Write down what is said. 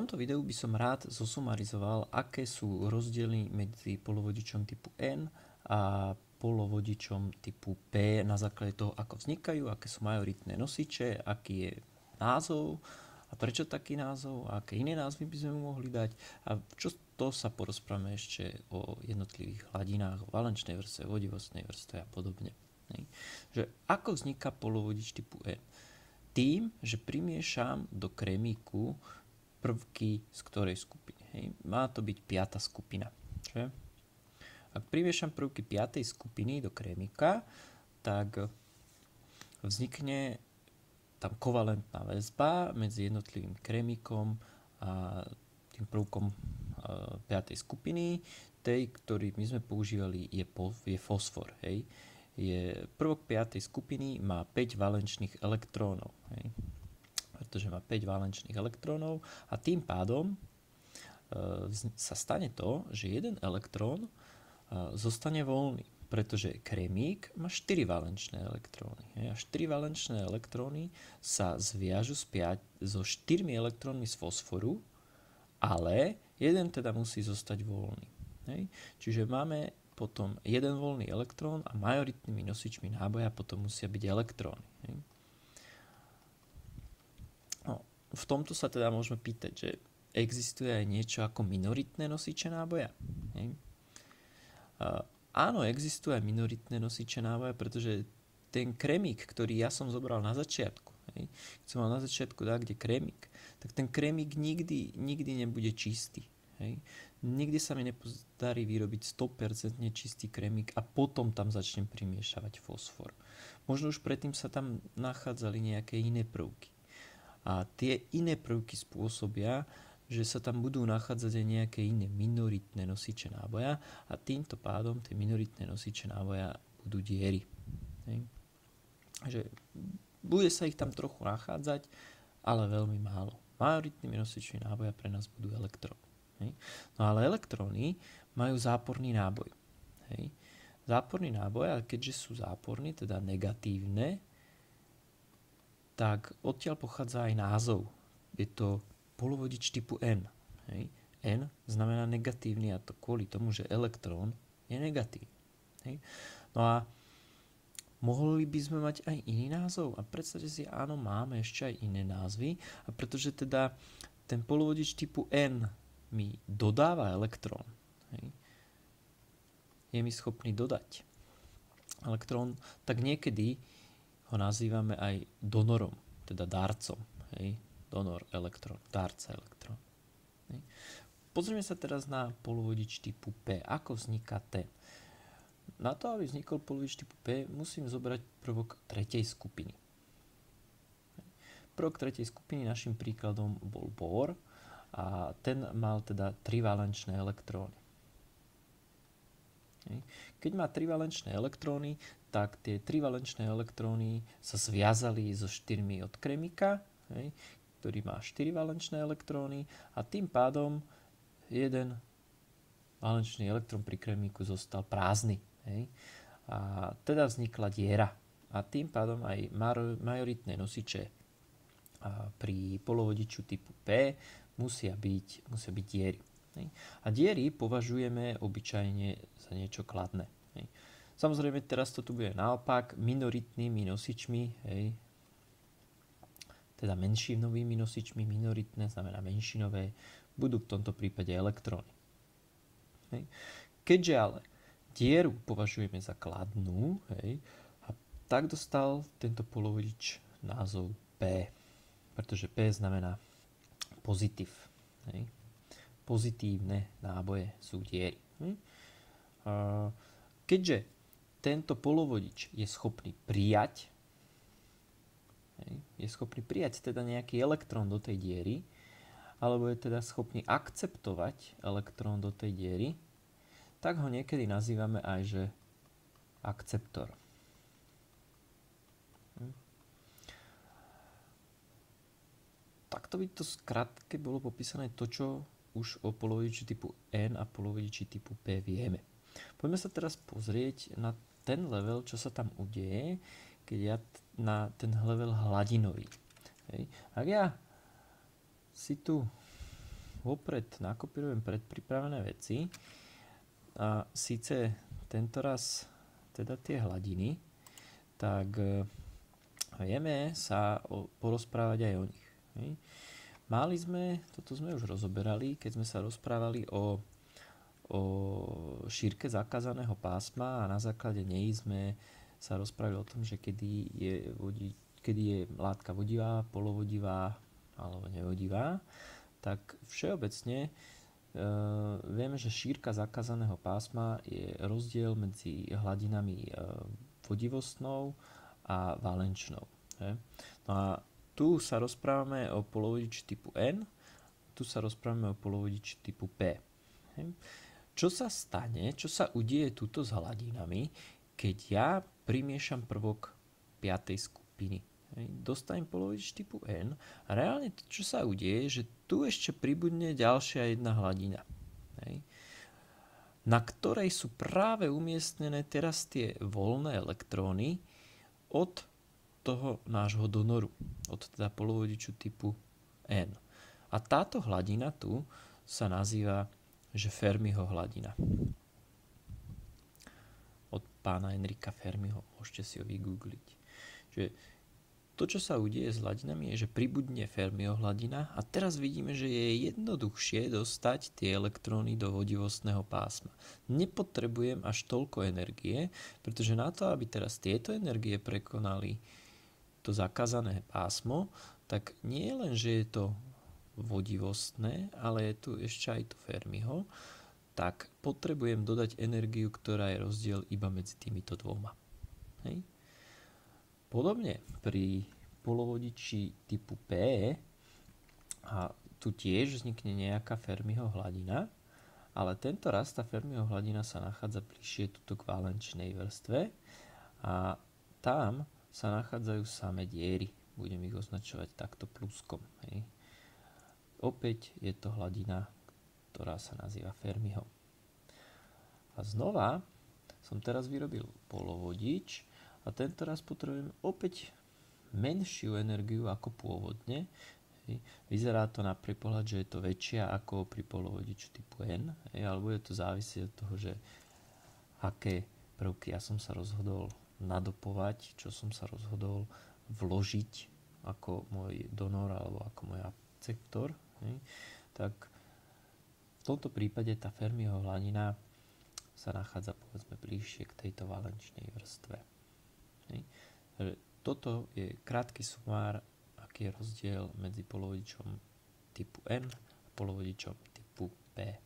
tomto videu by som rád zosumarizoval, aké sú rozdiely medzi polovodičom typu N a polovodičom typu P na základe toho, ako vznikajú, aké sú majoritné nosiče, aký je názov a prečo taký názov a aké iné názvy by sme mu mohli dať a čo to sa porozprávame ešte o jednotlivých hladinách, o valenčnej vrstve, vodivostnej vrstve a podobne. Že ako vzniká polovodič typu N? Tým, že primiešam do krémiku prvky z ktorej skupiny. Hej. Má to byť 5. skupina. Že? Ak primiešam prvky 5. skupiny do krémika, tak vznikne tam kovalentná väzba medzi jednotlivým krémikom a tým prvkom 5. skupiny. Tej, ktorý my sme používali, je fosfor. Hej. Prvok 5. skupiny má 5 valenčných elektrónov. Hej. Pretože má 5 valenčných elektrónov a tým pádom sa stane to, že jeden elektrón zostane voľný, pretože krémik má 4 valenčné elektróny. A 4 valenčné elektróny sa zviažu so 4 elektrónmi z fosforu, ale jeden teda musí zostať voľný. Hej. Čiže máme potom jeden voľný elektrón a majoritnými nosičmi náboja potom musia byť elektróny. Hej. V tomto sa teda môžeme pýtať, že existuje aj niečo ako minoritné nosiče náboja? Hej. Áno, existuje aj minoritné nosiče náboja, pretože ten krémik, ktorý ja som zobral na začiatku, hej, keď som mal na začiatku dať kde krémik, tak ten krémik nikdy nebude čistý. Hej. Nikdy sa mi nepodarí vyrobiť 100% čistý krémik a potom tam začnem primiešavať fosfor. Možno už predtým sa tam nachádzali nejaké iné prvky. A tie iné prvky spôsobia, že sa tam budú nachádzať aj nejaké iné minoritné nosiče náboja a týmto pádom tie minoritné nosiče náboja budú diery. Hej. Že bude sa ich tam trochu nachádzať, ale veľmi málo. Majoritnými nosičmi náboja pre nás budú elektróny. Hej. No ale elektróny majú záporný náboj. Hej. Záporný náboj, a keďže sú záporní, teda negatívne, tak odtiaľ pochádza aj názov. Je to polovodič typu N. Hej. N znamená negatívny a to kvôli tomu, že elektrón je negatívny. Hej. No a mohli by sme mať aj iný názov? A predstavte si, áno, máme ešte aj iné názvy. A pretože teda ten polovodič typu N mi dodáva elektrón, hej, je mi schopný dodať elektrón, tak niekedy ho nazývame aj donorom, teda darcom. Hej. Donor elektrón, darca elektrón. Hej. Pozrieme sa teraz na polovodič typu P. Ako vzniká ten? Na to, aby vznikol polovodič typu P, musím zobrať prvok 3. skupiny. Prvok 3. skupiny našim príkladom bol bór a ten mal teda 3 valenčné elektróny. Keď má 3 valenčné elektróny, tak tie 3 valenčné elektróny sa zviazali so 4 od krémika, ktorý má 4 valenčné elektróny a tým pádom jeden valenčný elektrón pri krémiku zostal prázdny. A teda vznikla diera. A tým pádom aj majoritné nosiče pri polovodiču typu P musia byť diery. A diery považujeme obyčajne za niečo kladné. Samozrejme, teraz to tu bude naopak, minoritnými nosičmi, teda menšinovými nosičmi, minoritné znamená menšinové, budú v tomto prípade elektróny. Keďže ale dieru považujeme za kladnú, a tak dostal tento polovodič názov P, pretože P znamená pozitív. Pozitívne náboje sú diery. Keďže tento polovodič je schopný prijať teda nejaký elektrón do tej diery, alebo je teda schopný akceptovať elektrón do tej diery, tak ho niekedy nazývame aj, že akceptor. Takto by to skrátke bolo popísané to, čo už o polovodiči typu N a polovodiči typu P vieme. Poďme sa teraz pozrieť na ten level, čo sa tam udeje, keď ja na ten level hladinový. Ak ja si tu vopred nakopírujem predpripravené veci a síce tentoraz teda tie hladiny, tak vieme sa porozprávať aj o nich. Mali sme, toto sme už rozoberali, keď sme sa rozprávali o šírke zakázaného pásma a na základe nej sme sa rozprávali o tom, že kedy je látka vodivá, polovodivá alebo nevodivá, tak všeobecne vieme, že šírka zakázaného pásma je rozdiel medzi hladinami vodivostnou a valenčnou. No a tu sa rozprávame o polovodiči typu N, tu sa rozprávame o polovodiči typu P. Čo sa stane, čo sa udieje tuto s hladinami, keď ja primiešam prvok 5. skupiny? Dostanem polovodič typu N a reálne to, čo sa udieje, že tu ešte pribudne ďalšia jedna hladina, na ktorej sú práve umiestnené teraz tie voľné elektróny od toho nášho donoru, od teda polovodiču typu N. A táto hladina tu sa nazýva, že Fermiho hladina. Od pána Enrika Fermiho, môžete si ho vygoogliť. Že to, čo sa udieje s hladinami, je, že pribudne Fermiho hladina a teraz vidíme, že je jednoduchšie dostať tie elektróny do vodivostného pásma. Nepotrebujem až toľko energie, pretože na to, aby teraz tieto energie prekonali to zakázané pásmo, tak nie len, že je to vodivostné, ale je tu ešte aj tu Fermiho, tak potrebujem dodať energiu, ktorá je rozdiel iba medzi týmito dvoma. Podobne pri polovodiči typu P a tu tiež vznikne nejaká Fermiho hladina, ale tento raz tá Fermiho hladina sa nachádza bližšie tuto k valenčnej vrstve a tam sa nachádzajú samé diery. Budem ich označovať takto pluskom. Opäť je to hladina, ktorá sa nazýva Fermiho. A znova som teraz vyrobil polovodič a tento raz potrebujem opäť menšiu energiu ako pôvodne. Vyzerá to na prvý pohľad, že je to väčšia ako pri polovodiču typu N, alebo je to závisí od toho, že aké prvky ja som sa rozhodol nadopovať, čo som sa rozhodol vložiť ako môj donor alebo ako môj akceptor. Tak v tomto prípade tá Fermiho hladina sa nachádza povedzme bližšie k tejto valenčnej vrstve. Toto je krátky sumár, aký je rozdiel medzi polovodičom typu N a polovodičom typu P.